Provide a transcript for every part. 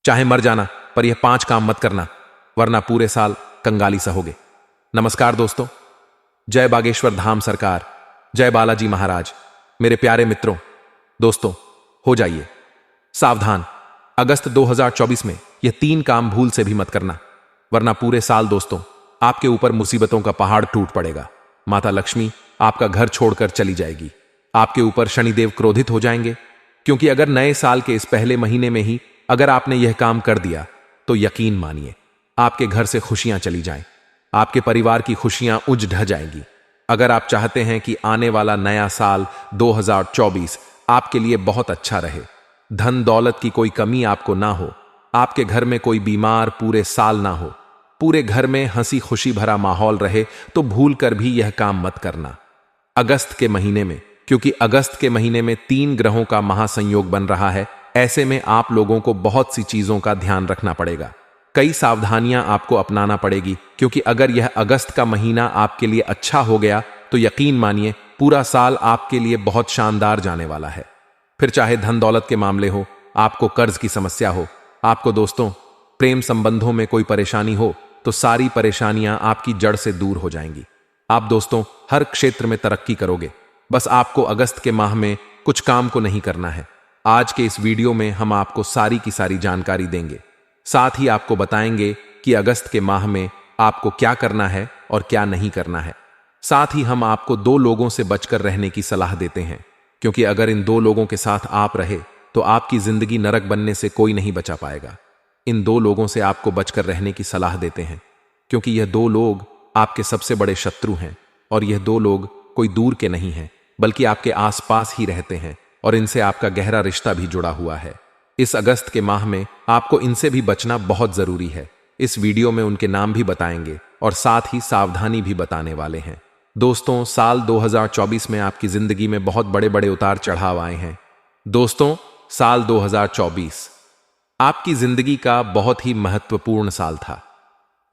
चाहे मर जाना, पर यह 5 काम मत करना, वरना पूरे साल कंगाली सहोगे। नमस्कार दोस्तों, जय बागेश्वर धाम सरकार, जय बालाजी महाराज। मेरे प्यारे मित्रों, दोस्तों, हो जाइए सावधान। अगस्त 2024 में यह 3 काम भूल से भी मत करना, वरना पूरे साल दोस्तों आपके ऊपर मुसीबतों का पहाड़ टूट पड़ेगा। माता लक्ष्मी आपका घर छोड़कर चली जाएगी। आपके ऊपर शनिदेव क्रोधित हो जाएंगे, क्योंकि अगर नए साल के इस पहले महीने में ही अगर आपने यह काम कर दिया तो यकीन मानिए आपके घर से खुशियां चली जाएं, आपके परिवार की खुशियां उज ढह जाएंगी। अगर आप चाहते हैं कि आने वाला नया साल 2024 आपके लिए बहुत अच्छा रहे, धन दौलत की कोई कमी आपको ना हो, आपके घर में कोई बीमार पूरे साल ना हो, पूरे घर में हंसी खुशी भरा माहौल रहे, तो भूल कर भी यह काम मत करना अगस्त के महीने में। क्योंकि अगस्त के महीने में 3 ग्रहों का महासंयोग बन रहा है। ऐसे में आप लोगों को बहुत सी चीजों का ध्यान रखना पड़ेगा, कई सावधानियां आपको अपनाना पड़ेगी। क्योंकि अगर यह अगस्त का महीना आपके लिए अच्छा हो गया तो यकीन मानिए पूरा साल आपके लिए बहुत शानदार जाने वाला है। फिर चाहे धन दौलत के मामले हो, आपको कर्ज की समस्या हो, आपको दोस्तों प्रेम संबंधों में कोई परेशानी हो, तो सारी परेशानियां आपकी जड़ से दूर हो जाएंगी। आप दोस्तों हर क्षेत्र में तरक्की करोगे। बस आपको अगस्त के माह में कुछ काम को नहीं करना है। आज के इस वीडियो में हम आपको सारी की सारी जानकारी देंगे, साथ ही आपको बताएंगे कि अगस्त के माह में आपको क्या करना है और क्या नहीं करना है। साथ ही हम आपको 2 लोगों से बचकर रहने की सलाह देते हैं, क्योंकि अगर इन 2 लोगों के साथ आप रहे तो आपकी जिंदगी नरक बनने से कोई नहीं बचा पाएगा। इन 2 लोगों से आपको बचकर रहने की सलाह देते हैं, क्योंकि यह 2 लोग आपके सबसे बड़े शत्रु हैं। और यह 2 लोग कोई दूर के नहीं हैं, बल्कि आपके आसपास ही रहते हैं और इनसे आपका गहरा रिश्ता भी जुड़ा हुआ है। इस अगस्त के माह में आपको इनसे भी बचना बहुत जरूरी है। इस वीडियो में उनके नाम भी बताएंगे और साथ ही सावधानी भी बताने वाले हैं। दोस्तों, साल 2024 में आपकी जिंदगी में बहुत बड़े बड़े उतार चढ़ाव आए हैं। दोस्तों, साल 2024 आपकी जिंदगी का बहुत ही महत्वपूर्ण साल था।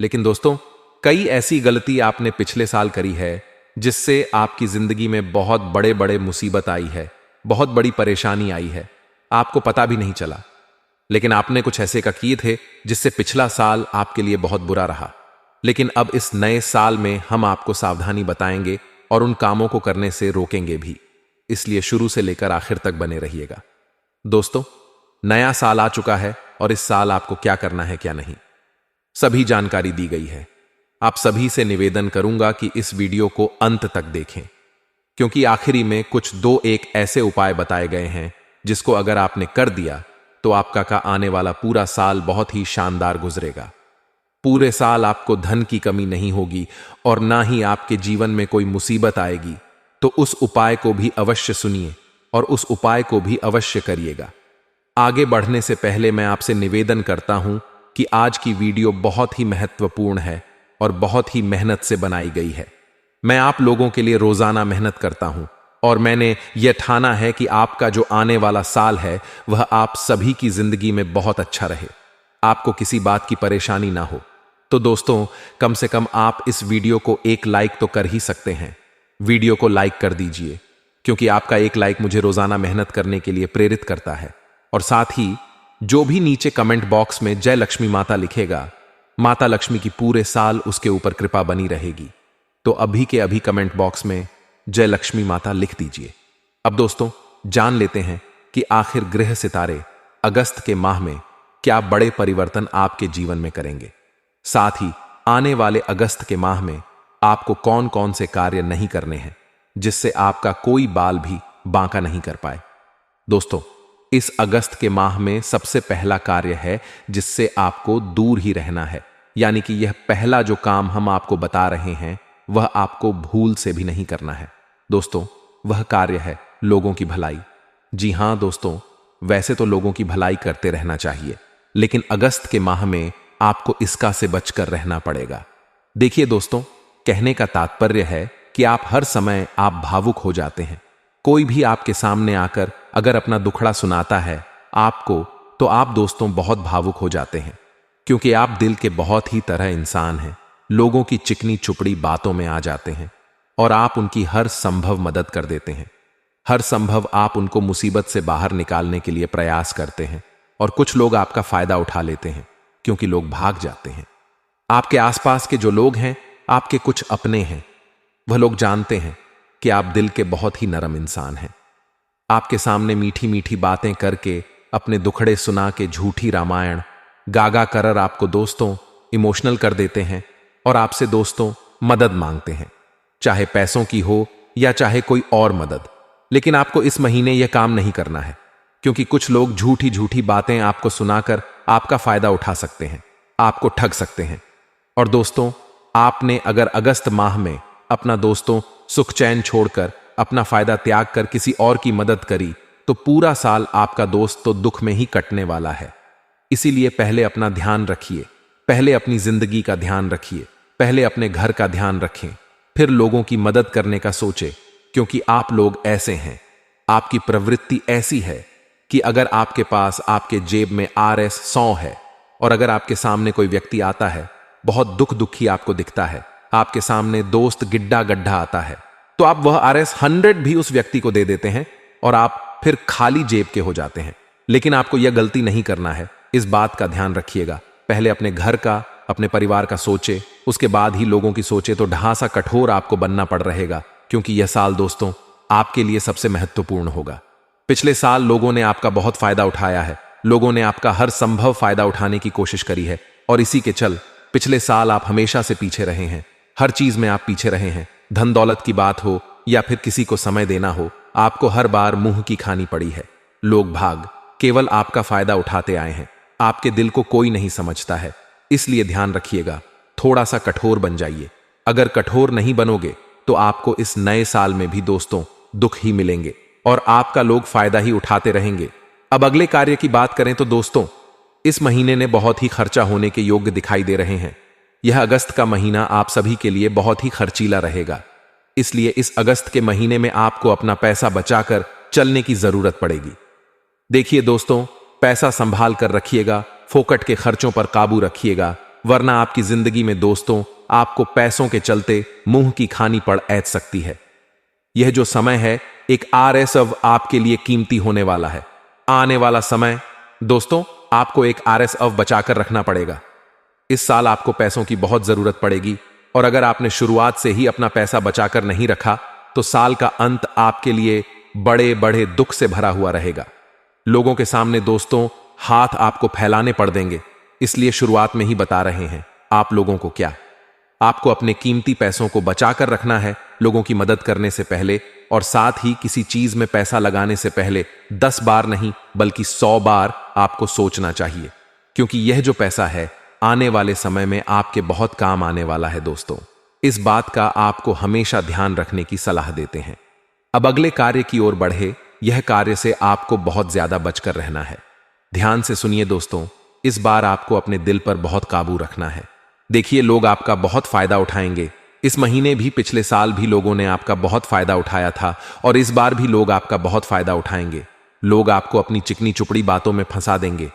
लेकिन दोस्तों, कई ऐसी गलती आपने पिछले साल करी है जिससे आपकी जिंदगी में बहुत बड़े बड़े मुसीबत आई है, बहुत बड़ी परेशानी आई है, आपको पता भी नहीं चला। लेकिन आपने कुछ ऐसे का किए थे जिससे पिछला साल आपके लिए बहुत बुरा रहा। लेकिन अब इस नए साल में हम आपको सावधानी बताएंगे और उन कामों को करने से रोकेंगे भी, इसलिए शुरू से लेकर आखिर तक बने रहिएगा। दोस्तों, नया साल आ चुका है और इस साल आपको क्या करना है क्या नहीं, सभी जानकारी दी गई है। आप सभी से निवेदन करूंगा कि इस वीडियो को अंत तक देखें, क्योंकि आखिरी में कुछ 2-1 ऐसे उपाय बताए गए हैं जिसको अगर आपने कर दिया तो आपका का आने वाला पूरा साल बहुत ही शानदार गुजरेगा। पूरे साल आपको धन की कमी नहीं होगी और ना ही आपके जीवन में कोई मुसीबत आएगी। तो उस उपाय को भी अवश्य सुनिए और उस उपाय को भी अवश्य करिएगा। आगे बढ़ने से पहले मैं आपसे निवेदन करता हूं कि आज की वीडियो बहुत ही महत्वपूर्ण है और बहुत ही मेहनत से बनाई गई है। मैं आप लोगों के लिए रोजाना मेहनत करता हूं और मैंने यह ठाना है कि आपका जो आने वाला साल है वह आप सभी की जिंदगी में बहुत अच्छा रहे, आपको किसी बात की परेशानी ना हो। तो दोस्तों, कम से कम आप इस वीडियो को 1 लाइक तो कर ही सकते हैं। वीडियो को लाइक कर दीजिए, क्योंकि आपका 1 लाइक मुझे रोजाना मेहनत करने के लिए प्रेरित करता है। और साथ ही जो भी नीचे कमेंट बॉक्स में जय लक्ष्मी माता लिखेगा, माता लक्ष्मी की पूरे साल उसके ऊपर कृपा बनी रहेगी। तो अभी के अभी कमेंट बॉक्स में जय लक्ष्मी माता लिख दीजिए। अब दोस्तों, जान लेते हैं कि आखिर ग्रह सितारे अगस्त के माह में क्या बड़े परिवर्तन आपके जीवन में करेंगे। साथ ही आने वाले अगस्त के माह में आपको कौन कौन से कार्य नहीं करने हैं जिससे आपका कोई बाल भी बांका नहीं कर पाए। दोस्तों, इस अगस्त के माह में सबसे पहला कार्य है जिससे आपको दूर ही रहना है, यानी कि यह पहला जो काम हम आपको बता रहे हैं वह आपको भूल से भी नहीं करना है। दोस्तों, वह कार्य है लोगों की भलाई। जी हां दोस्तों, वैसे तो लोगों की भलाई करते रहना चाहिए, लेकिन अगस्त के माह में आपको इसका से बचकर रहना पड़ेगा। देखिए दोस्तों, कहने का तात्पर्य है कि आप हर समय आप भावुक हो जाते हैं। कोई भी आपके सामने आकर अगर अपना दुखड़ा सुनाता है आपको, तो आप दोस्तों बहुत भावुक हो जाते हैं, क्योंकि आप दिल के बहुत ही तरह इंसान हैं। लोगों की चिकनी चुपड़ी बातों में आ जाते हैं और आप उनकी हर संभव मदद कर देते हैं। हर संभव आप उनको मुसीबत से बाहर निकालने के लिए प्रयास करते हैं और कुछ लोग आपका फायदा उठा लेते हैं क्योंकि लोग भाग जाते हैं। आपके आसपास के जो लोग हैं आपके कुछ अपने हैं। वह लोग जानते हैं कि आप दिल के बहुत ही नरम इंसान हैं। आपके सामने मीठी मीठी बातें करके, अपने दुखड़े सुना के झूठी रामायण गागा कर आपको दोस्तों इमोशनल कर देते हैं और आपसे दोस्तों मदद मांगते हैं, चाहे पैसों की हो या चाहे कोई और मदद। लेकिन आपको इस महीने यह काम नहीं करना है क्योंकि कुछ लोग झूठी झूठी बातें आपको सुनाकर आपका फायदा उठा सकते हैं, आपको ठग सकते हैं। और दोस्तों, आपने अगर अगस्त माह में अपना दोस्तों सुख चैन छोड़कर, अपना फायदा त्याग कर किसी और की मदद करी तो पूरा साल आपका दोस्त तो दुख में ही कटने वाला है। इसीलिए पहले अपना ध्यान रखिए, पहले अपनी जिंदगी का ध्यान रखिए, पहले अपने घर का ध्यान रखें, फिर लोगों की मदद करने का सोचे। क्योंकि आप लोग ऐसे हैं, आपकी प्रवृत्ति ऐसी है कि अगर आपके पास आपके जेब में RS100 है और अगर आपके सामने कोई व्यक्ति आता है, बहुत दुखी आपको दिखता है, आपके सामने दोस्त गिड्डा गड्ढा आता है, तो आप वह RS100 भी उस व्यक्ति को दे देते हैं और आप फिर खाली जेब के हो जाते हैं। लेकिन आपको यह गलती नहीं करना है, इस बात का ध्यान रखिएगा। पहले अपने घर का, अपने परिवार का सोचे, उसके बाद ही लोगों की सोचे। तो ढांसा कठोर आपको बनना पड़ रहेगा क्योंकि यह साल दोस्तों आपके लिए सबसे महत्वपूर्ण होगा। पिछले साल लोगों ने आपका बहुत फायदा उठाया है, लोगों ने आपका हर संभव फायदा उठाने की कोशिश करी है और इसी के चल पिछले साल आप हमेशा से पीछे रहे हैं। हर चीज में आप पीछे रहे हैं, धन दौलत की बात हो या फिर किसी को समय देना हो, आपको हर बार मुंह की खानी पड़ी है। लोग भाग केवल आपका फायदा उठाते आए हैं, आपके दिल को कोई नहीं समझता है। इसलिए ध्यान रखिएगा, थोड़ा सा कठोर बन जाइए। अगर कठोर नहीं बनोगे तो आपको इस नए साल में भी दोस्तों दुख ही मिलेंगे और आपका लोग फायदा ही उठाते रहेंगे। अब अगले कार्य की बात करें तो दोस्तों, इस महीने ने बहुत ही खर्चा होने के योग्य दिखाई दे रहे हैं। यह अगस्त का महीना आप सभी के लिए बहुत ही खर्चीला रहेगा। इसलिए इस अगस्त के महीने में आपको अपना पैसा बचाकर चलने की जरूरत पड़ेगी। देखिए दोस्तों, पैसा संभाल कर रखिएगा, फोकट के खर्चों पर काबू रखिएगा, वरना आपकी जिंदगी में दोस्तों आपको पैसों के चलते मुंह की खानी पड़ ऐच सकती है। यह जो समय है एक RS आपके लिए कीमती होने वाला है। आने वाला समय दोस्तों आपको एक RS बचाकर रखना पड़ेगा। इस साल आपको पैसों की बहुत जरूरत पड़ेगी और अगर आपने शुरुआत से ही अपना पैसा बचाकर नहीं रखा तो साल का अंत आपके लिए बड़े बड़े दुख से भरा हुआ रहेगा। लोगों के सामने दोस्तों हाथ आपको फैलाने पड़ देंगे। इसलिए शुरुआत में ही बता रहे हैं आप लोगों को क्या, आपको अपने कीमती पैसों को बचाकर रखना है लोगों की मदद करने से पहले, और साथ ही किसी चीज में पैसा लगाने से पहले 10 बार नहीं बल्कि 100 बार आपको सोचना चाहिए। क्योंकि यह जो पैसा है आने वाले समय में आपके बहुत काम आने वाला है दोस्तों। इस बात का आपको हमेशा ध्यान रखने की सलाह देते हैं। अब अगले कार्य की ओर बढ़े। यह कार्य से आपको बहुत ज्यादा बचकर रहना है। ध्यान से सुनिए दोस्तों, इस बार आपको अपने दिल पर बहुत काबू रखना है। देखिए, लोग आपका बहुत फायदा उठाएंगे। इस महीने भी, पिछले साल भी लोगों ने आपका बहुत फायदा उठाया था और इस बार भी लोग आपका बहुत फायदा उठाएंगे। लोग आपको अपनी चिकनी चुपड़ी बातों में फंसा देंगे,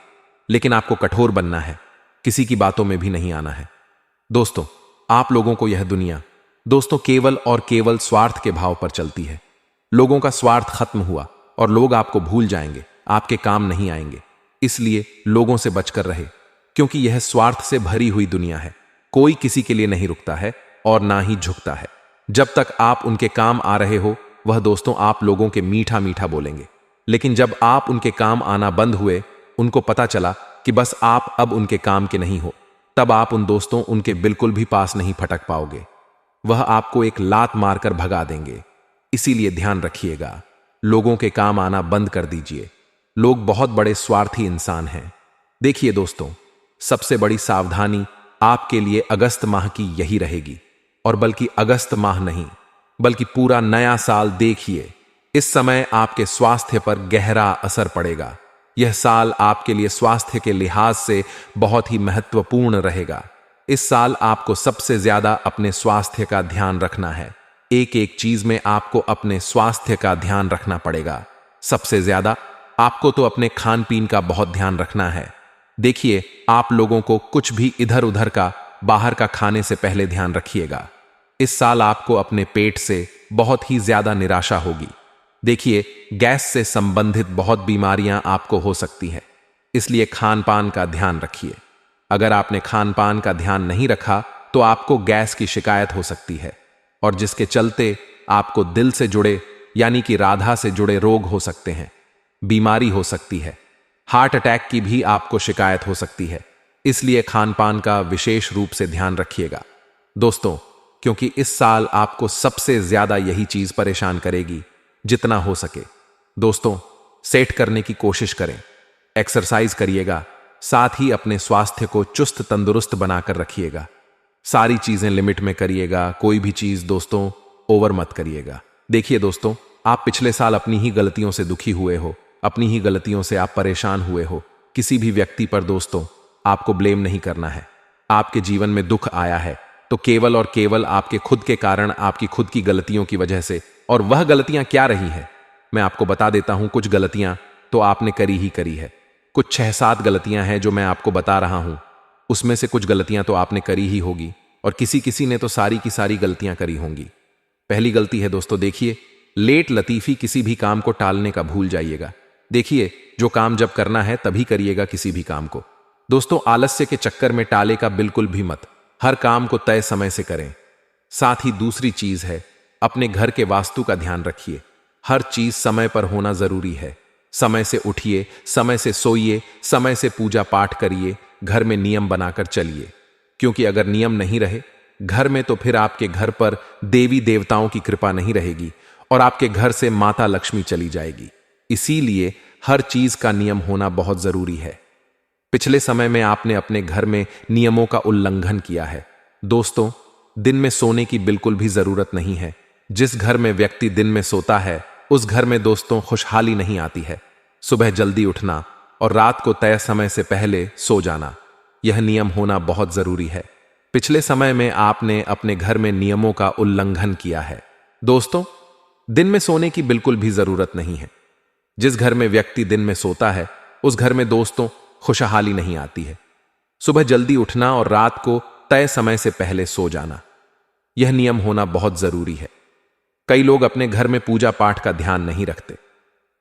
लेकिन आपको कठोर बनना है, किसी की बातों में भी नहीं आना है। दोस्तों, आप लोगों को यह दुनिया दोस्तों केवल और केवल स्वार्थ के भाव पर चलती है। लोगों का स्वार्थ खत्म हुआ और लोग आपको भूल जाएंगे, आपके काम नहीं आएंगे। इसलिए लोगों से बचकर रहे, क्योंकि यह स्वार्थ से भरी हुई दुनिया है। कोई किसी के लिए नहीं रुकता है और ना ही झुकता है। जब तक आप उनके काम आ रहे हो, वह दोस्तों आप लोगों के मीठा मीठा बोलेंगे। लेकिन जब आप उनके काम आना बंद हुए, उनको पता चला कि बस आप अब उनके काम के नहीं हो, तब आप उन दोस्तों उनके बिल्कुल भी पास नहीं फटक पाओगे। वह आपको एक लात मारकर भगा देंगे। इसीलिए ध्यान रखिएगा, लोगों के काम आना बंद कर दीजिए। लोग बहुत बड़े स्वार्थी इंसान हैं। देखिए दोस्तों, सबसे बड़ी सावधानी आपके लिए अगस्त माह की यही रहेगी, और बल्कि अगस्त माह नहीं बल्कि पूरा नया साल देखिए। इस समय आपके स्वास्थ्य पर गहरा असर पड़ेगा। यह साल आपके लिए स्वास्थ्य के लिहाज से बहुत ही महत्वपूर्ण रहेगा। इस साल आपको सबसे ज्यादा अपने स्वास्थ्य का ध्यान रखना है। एक एक चीज में आपको अपने स्वास्थ्य का ध्यान रखना पड़ेगा। सबसे ज्यादा आपको तो अपने खान पीन का बहुत ध्यान रखना है। देखिए, आप लोगों को कुछ भी इधर उधर का, बाहर का खाने से पहले ध्यान रखिएगा। इस साल आपको अपने पेट से बहुत ही ज्यादा निराशा होगी। देखिए, गैस से संबंधित बहुत बीमारियां आपको हो सकती है। इसलिए खान पान का ध्यान रखिए। अगर आपने खान पान का ध्यान नहीं रखा तो आपको गैस की शिकायत हो सकती है, और जिसके चलते आपको दिल से जुड़े यानी कि राधा से जुड़े रोग हो सकते हैं, बीमारी हो सकती है, हार्ट अटैक की भी आपको शिकायत हो सकती है। इसलिए खान पान का विशेष रूप से ध्यान रखिएगा दोस्तों, क्योंकि इस साल आपको सबसे ज्यादा यही चीज परेशान करेगी। जितना हो सके दोस्तों सेट करने की कोशिश करें, एक्सरसाइज करिएगा, साथ ही अपने स्वास्थ्य को चुस्त तंदुरुस्त बनाकर रखिएगा। सारी चीजें लिमिट में करिएगा, कोई भी चीज दोस्तों ओवर मत करिएगा। देखिए दोस्तों, आप पिछले साल अपनी ही गलतियों से दुखी हुए हो, अपनी ही गलतियों से आप परेशान हुए हो। किसी भी व्यक्ति पर दोस्तों आपको ब्लेम नहीं करना है। आपके जीवन में दुख आया है तो केवल और केवल आपके खुद के कारण, आपकी खुद की गलतियों की वजह से। और वह गलतियां क्या रही है मैं आपको बता देता हूं। कुछ गलतियां तो आपने करी ही करी है, कुछ 6-7 गलतियां हैं जो मैं आपको बता रहा हूं। उसमें से कुछ गलतियां तो आपने करी ही होगी, और किसी किसी ने तो सारी की सारी गलतियां करी होंगी। पहली गलती है दोस्तों, देखिए, लेट लतीफी, किसी भी काम को टालने का भूल जाइएगा। देखिए, जो काम जब करना है तभी करिएगा किसी भी काम को। दोस्तों आलस्य के चक्कर में टाले का बिल्कुल भी मत, हर काम को तय समय से करें। साथ ही दूसरी चीज है, अपने घर के वास्तु का ध्यान रखिए। हर चीज समय पर होना जरूरी है। समय से उठिए, समय से सोइए, समय से पूजा पाठ करिए, घर में नियम बनाकर चलिए। क्योंकि अगर नियम नहीं रहे घर में तो फिर आपके घर पर देवी देवताओं की कृपा नहीं रहेगी और आपके घर से माता लक्ष्मी चली जाएगी। इसीलिए हर चीज का नियम होना बहुत जरूरी है। पिछले समय में आपने अपने घर में नियमों का उल्लंघन किया है। दोस्तों दिन में सोने की बिल्कुल भी जरूरत नहीं है। जिस घर में व्यक्ति दिन में सोता है उस घर में दोस्तों खुशहाली नहीं आती है। सुबह जल्दी उठना और रात को तय समय से पहले सो जाना, यह नियम होना बहुत जरूरी है। पिछले समय में आपने अपने घर में नियमों का उल्लंघन किया है। दोस्तों दिन में सोने की बिल्कुल भी जरूरत नहीं है। जिस घर में व्यक्ति दिन में सोता है उस घर में दोस्तों खुशहाली नहीं आती है। सुबह जल्दी उठना और रात को तय समय से पहले सो जाना, यह नियम होना बहुत जरूरी है। कई लोग अपने घर में पूजा पाठ का ध्यान नहीं रखते।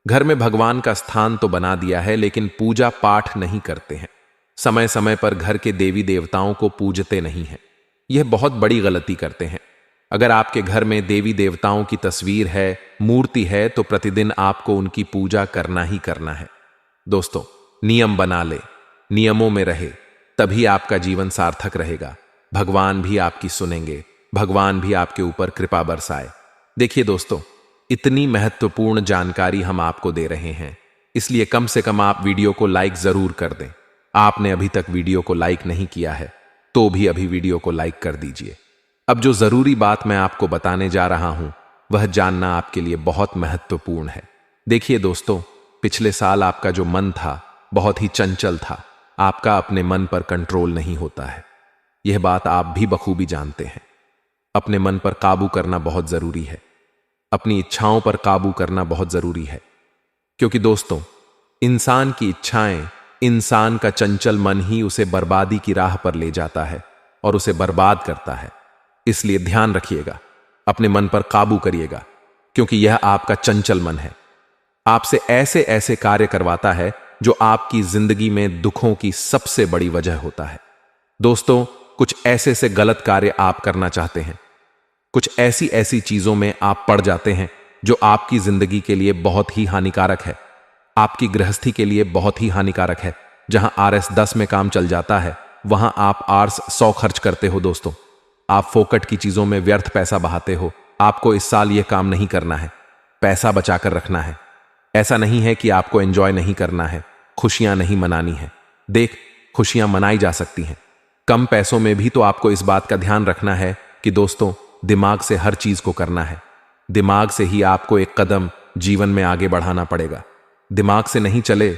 घर में भगवान का स्थान तो बना दिया है लेकिन पूजा पाठ नहीं करते हैं। समय समय पर घर के देवी देवताओं को पूजते नहीं हैं। यह बहुत बड़ी गलती करते हैं। अगर आपके घर में देवी देवताओं की तस्वीर है, मूर्ति है, तो प्रतिदिन आपको उनकी पूजा करना ही करना है। दोस्तों नियम बना ले, नियमों में रहे, तभी आपका जीवन सार्थक रहेगा। भगवान भी आपकी सुनेंगे, भगवान भी आपके ऊपर कृपा बरसाए। देखिए दोस्तों, इतनी महत्वपूर्ण जानकारी हम आपको दे रहे हैं, इसलिए कम से कम आप वीडियो को लाइक जरूर कर दें। आपने अभी तक वीडियो को लाइक नहीं किया है तो भी अभी वीडियो को लाइक कर दीजिए। अब जो जरूरी बात मैं आपको बताने जा रहा हूं वह जानना आपके लिए बहुत महत्वपूर्ण है। देखिए दोस्तों, पिछले साल आपका जो मन था बहुत ही चंचल था। आपका अपने मन पर कंट्रोल नहीं होता है, यह बात आप भी बखूबी जानते हैं। अपने मन पर काबू करना बहुत जरूरी है। अपनी इच्छाओं पर काबू करना बहुत जरूरी है, क्योंकि दोस्तों इंसान की इच्छाएं, इंसान का चंचल मन ही उसे बर्बादी की राह पर ले जाता है और उसे बर्बाद करता है। इसलिए ध्यान रखिएगा, अपने मन पर काबू करिएगा, क्योंकि यह आपका चंचल मन है। आपसे ऐसे ऐसे कार्य करवाता है जो आपकी जिंदगी में दुखों की सबसे बड़ी वजह होता है। दोस्तों कुछ ऐसे से गलत कार्य आप करना चाहते हैं, कुछ ऐसी ऐसी चीजों में आप पड़ जाते हैं जो आपकी जिंदगी के लिए बहुत ही हानिकारक है, आपकी गृहस्थी के लिए बहुत ही हानिकारक है। जहां RS 10 में काम चल जाता है वहां आप RS 100 खर्च करते हो। दोस्तों आप फोकट की चीजों में व्यर्थ पैसा बहाते हो। आपको इस साल यह काम नहीं करना है, पैसा बचाकर रखना है। ऐसा नहीं है कि आपको एंजॉय नहीं करना है, खुशियां नहीं मनानी है। देख, खुशियां मनाई जा सकती हैं कम पैसों में भी। तो आपको इस बात का ध्यान रखना है कि दोस्तों दिमाग से हर चीज को करना है। दिमाग से ही आपको एक कदम जीवन में आगे बढ़ाना पड़ेगा। दिमाग से नहीं चले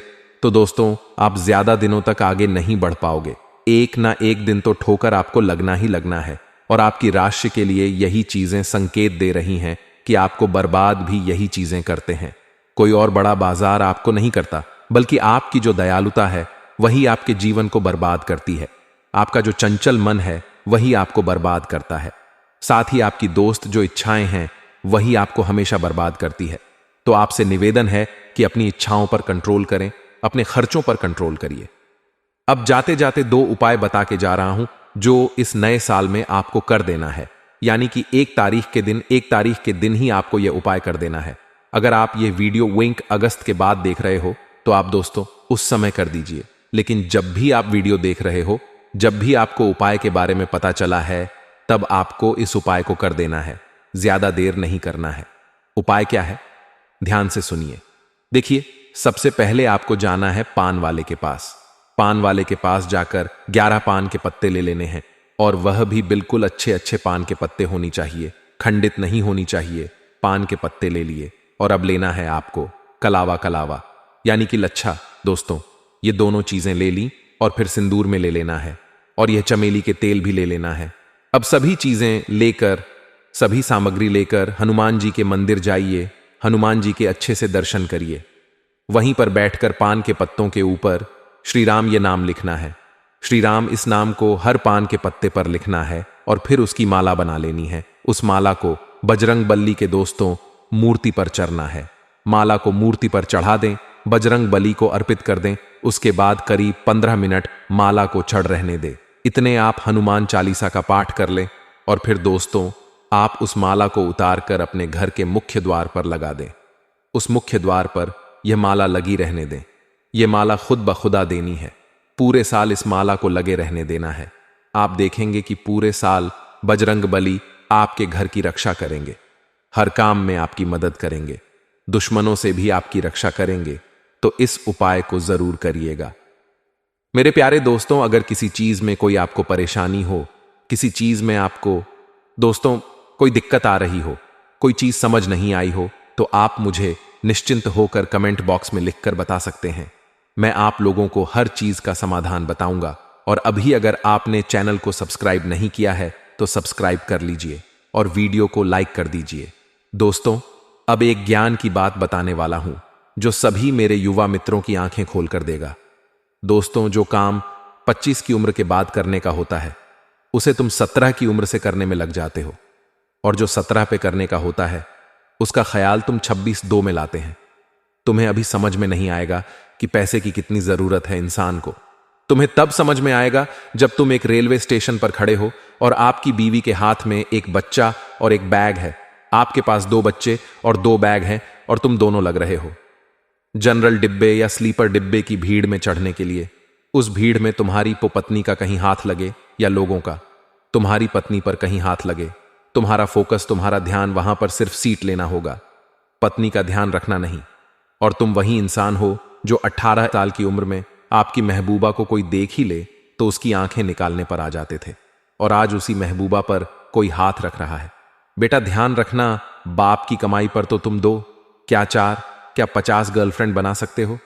तो दोस्तों आप ज्यादा दिनों तक आगे नहीं बढ़ पाओगे। एक ना एक दिन तो ठोकर आपको लगना ही लगना है, और आपकी राशि के लिए यही चीजें संकेत दे रही हैं कि आपको बर्बाद भी यही चीजें करते हैं। कोई और बड़ा बाजार आपको नहीं करता, बल्कि आपकी जो दयालुता है वही आपके जीवन को बर्बाद करती है। आपका जो चंचल मन है वही आपको बर्बाद करता है। साथ ही आपकी दोस्त जो इच्छाएं हैं वही आपको हमेशा बर्बाद करती है। तो आपसे निवेदन है कि अपनी इच्छाओं पर कंट्रोल करें, अपने खर्चों पर कंट्रोल करिए। अब जाते जाते 2 उपाय बता के जा रहा हूं जो इस नए साल में आपको कर देना है, यानी कि 1 तारीख के दिन ही आपको यह उपाय कर देना है। अगर आप ये वीडियो विंक अगस्त के बाद देख रहे हो तो आप दोस्तों उस समय कर दीजिए, लेकिन जब भी आप वीडियो देख रहे हो, जब भी आपको उपाय के बारे में पता चला है, तब आपको इस उपाय को कर देना है। ज्यादा देर नहीं करना है। उपाय क्या है, ध्यान से सुनिए। देखिए, सबसे पहले आपको जाना है पान वाले के पास। पान वाले के पास जाकर 11 पान के पत्ते ले लेने हैं, और वह भी बिल्कुल अच्छे अच्छे पान के पत्ते होनी चाहिए, खंडित नहीं होनी चाहिए। पान के पत्ते ले लिए, और अब लेना है आपको कलावा यानी कि लच्छा। दोस्तों, ये दोनों चीजें ले ली, और फिर सिंदूर में ले लेना है, और यह चमेली के तेल भी ले लेना है। अब सभी चीजें लेकर, सभी सामग्री लेकर हनुमान जी के मंदिर जाइए। हनुमान जी के अच्छे से दर्शन करिए। वहीं पर बैठकर पान के पत्तों के ऊपर श्री राम ये नाम लिखना है। श्री राम इस नाम को हर पान के पत्ते पर लिखना है, और फिर उसकी माला बना लेनी है। उस माला को बजरंग बली के दोस्तों मूर्ति पर चढ़ना है। माला को मूर्ति पर चढ़ा दें, बजरंग बली को अर्पित कर दें। उसके बाद करीब 15 मिनट माला को चढ़ रहने दें। इतने आप हनुमान चालीसा का पाठ कर लें, और फिर दोस्तों आप उस माला को उतार कर अपने घर के मुख्य द्वार पर लगा दें। उस मुख्य द्वार पर यह माला लगी रहने दें। यह माला खुद ब खुदा देनी है। पूरे साल इस माला को लगे रहने देना है। आप देखेंगे कि पूरे साल बजरंग बली आपके घर की रक्षा करेंगे, हर काम में आपकी मदद करेंगे, दुश्मनों से भी आपकी रक्षा करेंगे। तो इस उपाय को जरूर करिएगा। मेरे प्यारे दोस्तों, अगर किसी चीज में कोई आपको परेशानी हो, किसी चीज में आपको दोस्तों कोई दिक्कत आ रही हो, कोई चीज समझ नहीं आई हो, तो आप मुझे निश्चिंत होकर कमेंट बॉक्स में लिखकर बता सकते हैं। मैं आप लोगों को हर चीज का समाधान बताऊंगा। और अभी अगर आपने चैनल को सब्सक्राइब नहीं किया है तो सब्सक्राइब कर लीजिए, और वीडियो को लाइक कर दीजिए। दोस्तों, अब एक ज्ञान की बात बताने वाला हूं जो सभी मेरे युवा मित्रों की आंखें खोल कर देगा। दोस्तों, जो काम 25 की उम्र के बाद करने का होता है, उसे तुम 17 की उम्र से करने में लग जाते हो, और जो 17 पे करने का होता है, उसका ख्याल तुम 26/2 में लाते हैं। तुम्हें अभी समझ में नहीं आएगा कि पैसे की कितनी जरूरत है इंसान को। तुम्हें तब समझ में आएगा जब तुम एक रेलवे स्टेशन पर खड़े हो और आपकी बीवी के हाथ में एक बच्चा और एक बैग है। आपके पास 2 बच्चे और 2 बैग हैं, और तुम दोनों लग रहे हो जनरल डिब्बे या स्लीपर डिब्बे की भीड़ में चढ़ने के लिए। उस भीड़ में तुम्हारी पत्नी का कहीं हाथ लगे, या लोगों का तुम्हारी पत्नी पर कहीं हाथ लगे। तुम्हारा फोकस, तुम्हारा ध्यान वहां पर सिर्फ सीट लेना होगा, पत्नी का ध्यान रखना नहीं। और तुम वही इंसान हो जो 18 साल की उम्र में आपकी महबूबा को कोई देख ही ले तो उसकी आंखें निकालने पर आ जाते थे, और आज उसी महबूबा पर कोई हाथ रख रहा है। बेटा, ध्यान रखना, बाप की कमाई पर तो तुम 2, क्या 4, क्या 50 गर्लफ्रेंड बना सकते हो।